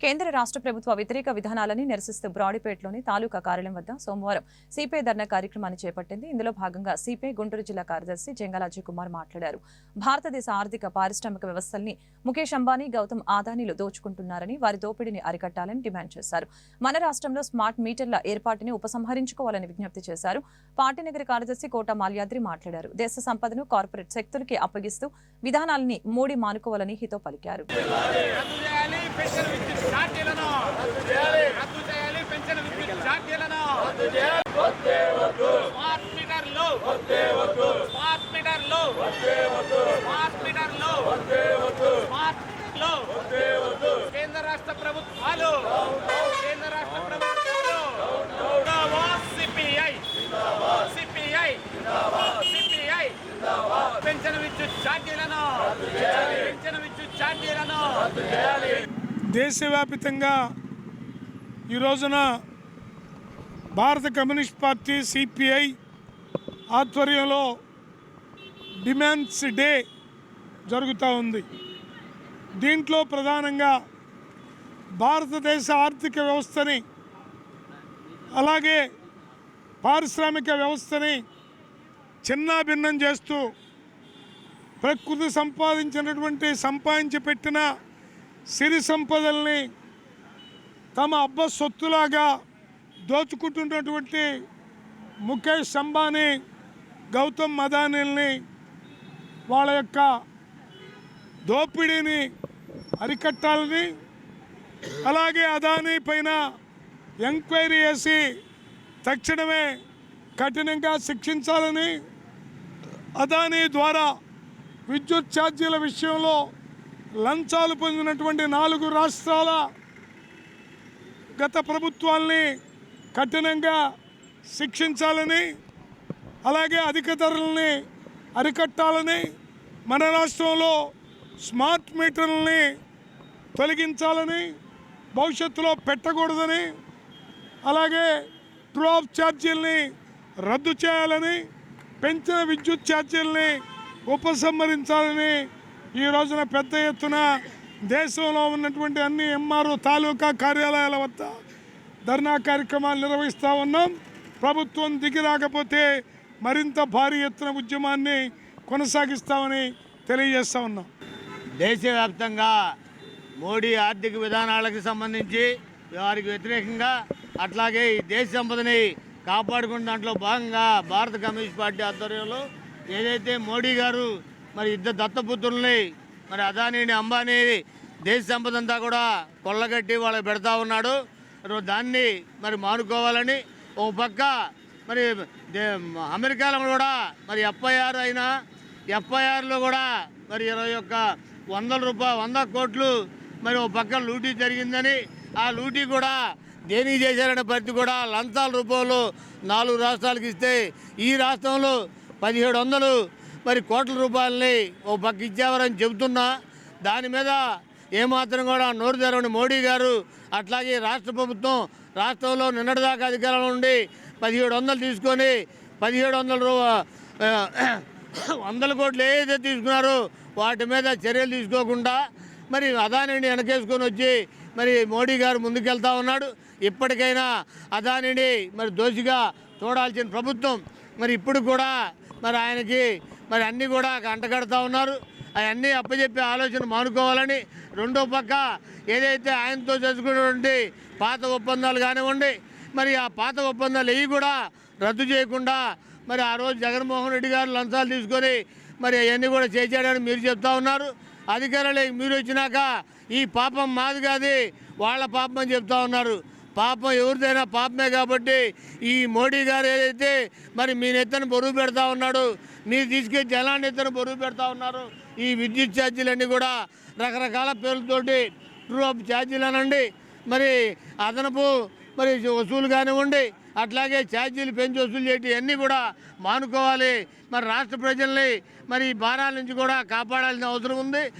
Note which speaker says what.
Speaker 1: కేంద్ర రాష్ట్ర ప్రభుత్వ వ్యతిరేక విధానాలని నిరసిస్తూ బ్రాడీపేటలోని తాలూకా కార్యాలయం వద్ద సోమవారం సిపిఐ ధర్నా కార్యక్రమాన్ని చేపట్టింది. ఇందులో భాగంగా సిపిఐ గుంటూరు జిల్లా కార్యదర్శి జంగాల కుమార్ మాట్లాడారు. భారతదేశ ఆర్థిక పారిశ్రామిక వ్యవస్థల్ని ముఖేష్ అంబానీ, గౌతమ్ ఆదానీలు దోచుకుంటున్నారని, వారి దోపిడీని అరికట్టాలని డిమాండ్ చేశారు. మన రాష్ట్రంలో స్మార్ట్ మీటర్ల ఏర్పాటుని ఉపసంహరించుకోవాలని విజ్ఞప్తి చేశారు. పార్టీ నగర కార్యదర్శి కోట మాల్యాద్రి మాట్లాడారు. దేశ సంపదను కార్పొరేట్ శక్తులకి అప్పగిస్తూ విధానాలని మోడీ మానుకోవాలని హితో పలికారు.
Speaker 2: కేంద్ర రాష్ట్ర ప్రభుత్వాలు పెన్షన్ విద్యుత్ ఛార్జీలను
Speaker 3: దేశవ్యాప్తంగా ఈ రోజున భారత కమ్యూనిస్ట్ పార్టీ సిపిఐ ఆధ్వర్యంలో డిమాండ్స్ డే జరుగుతూ ఉంది. దీంట్లో ప్రధానంగా భారతదేశ ఆర్థిక వ్యవస్థని, అలాగే పారిశ్రామిక వ్యవస్థని చిన్నాభిన్నం చేస్తూ ప్రకృతి సంపాదించి పెట్టిన సిరి సంపదల్ని తమ అబ్బ సొత్తులాగా దోచుకుంటున్నటువంటి ముఖేష్ అంబానీ, గౌతమ్ అదానీల్ని, వాళ్ళ యొక్క దోపిడీని అరికట్టాలని, అలాగే అదానీ పైన ఎంక్వైరీ చేసి తక్షణమే కఠినంగా శిక్షించాలని, అదానీ ద్వారా విద్యుత్ ఛార్జీల విషయంలో లంచాలు పొందినటువంటి 4 రాష్ట్రాల గత ప్రభుత్వాల్ని కఠినంగా శిక్షించాలని, అలాగే అధిక ధరలని అరికట్టాలని, మన రాష్ట్రంలో స్మార్ట్ మీటర్లని తొలగించాలని, భవిష్యత్తులో పెట్టకూడదని, అలాగే ట్రూ ఆఫ్ ఛార్జీలని రద్దు చేయాలని, పెంచిన విద్యుత్ ఛార్జీలని ఉపసంహరించాలని ఈ రోజున పెద్ద ఎత్తున దేశంలో ఉన్నటువంటి అన్ని ఎంఆర్ఓ తాలూకా కార్యాలయాల వద్ద ధర్నా కార్యక్రమాలు నిర్వహిస్తూ ఉన్నాం. ప్రభుత్వం దిగి రాకపోతే మరింత భారీ ఎత్తున ఉద్యమాన్ని కొనసాగిస్తామని తెలియజేస్తూ ఉన్నాం.
Speaker 4: దేశవ్యాప్తంగా మోడీ ఆర్థిక విధానాలకు సంబంధించి వారికి వ్యతిరేకంగా, అట్లాగే ఈ దేశ సంపదని కాపాడుకున్న దాంట్లో భాగంగా భారత కమ్యూనిస్ట్ పార్టీ ఆధ్వర్యంలో ఏదైతే మోడీ గారు మరి ఇద్దరు దత్తపుత్రుల్ని, మరి అదానీని, అంబానీ దేశ సంపద అంతా కూడా కొల్లగట్టి వాళ్ళకి పెడతా ఉన్నాడు. దాన్ని మరి మానుకోవాలని ఒక పక్క మరి అమెరికాలో కూడా మరి ఎఫ్ఐఆర్లో కూడా మరి 100 కోట్లు మరి ఒక పక్క లూటీ జరిగిందని, ఆ లూటీ కూడా దేనికి చేశారనే పరిధి కూడా లంచాల రూపంలో 4 రాష్ట్రాలకు ఇస్తే ఈ రాష్ట్రంలో 1700 మరి కోట్ల రూపాయలని ఒక పక్క ఇచ్చేవారని చెబుతున్నా, దాని మీద ఏమాత్రం కూడా నోరు తెరవని మోడీ గారు, అట్లాగే రాష్ట్ర ప్రభుత్వం రాష్ట్రంలో నిన్నటిదాకా అధికారంలో ఉండి 1700 తీసుకొని 100 కోట్లు ఏదైతే తీసుకున్నారో వాటి మీద చర్యలు తీసుకోకుండా మరి అదానీని వెనకేసుకొని వచ్చి మరి మోడీ గారు ముందుకెళ్తా ఉన్నాడు. ఇప్పటికైనా అదానీని మరి దోషిగా చూడాల్సిన ప్రభుత్వం మరి ఇప్పుడు కూడా మరి ఆయనకి మరి అన్నీ కూడా అంటగడుతూ ఉన్నారు. అవన్నీ అప్పచెప్పే ఆలోచన మానుకోవాలని, రెండో పక్క ఏదైతే ఆయనతో చేసుకున్నటువంటి పాత ఒప్పందాలు కానివ్వండి, మరి ఆ పాత ఒప్పందాలు ఏవి కూడా రద్దు చేయకుండా మరి ఆ రోజు జగన్మోహన్ రెడ్డి గారు లంచాలు తీసుకొని మరి అవన్నీ కూడా చేశాడని మీరు చెప్తా ఉన్నారు. అధికారులు మీరు వచ్చినాక ఈ పాపం మాది కాదు, వాళ్ళ పాపం అని చెప్తా ఉన్నారు. పాపం ఎవరిదైనా పాపమే కాబట్టి ఈ మోడీ గారు ఏదైతే మరి మీ నెత్తను బరువు పెడతా ఉన్నాడు, మీరు తీసుకెళ్ళి జనాన్ని ఎత్తను బరువు పెడతా ఉన్నారు. ఈ విద్యుత్ ఛార్జీలన్నీ కూడా రకరకాల పేర్లతోటి ట్రూ ఆఫ్ ఛార్జీలు అనండి, మరి అదనపు మరి వసూలు కానివ్వండి, అట్లాగే ఛార్జీలు పెంచి వసూలు చేయటం ఇవన్నీ కూడా మానుకోవాలి. మరి రాష్ట్ర ప్రజల్ని మరి భారాల నుంచి కూడా కాపాడాల్సిన అవసరం ఉంది.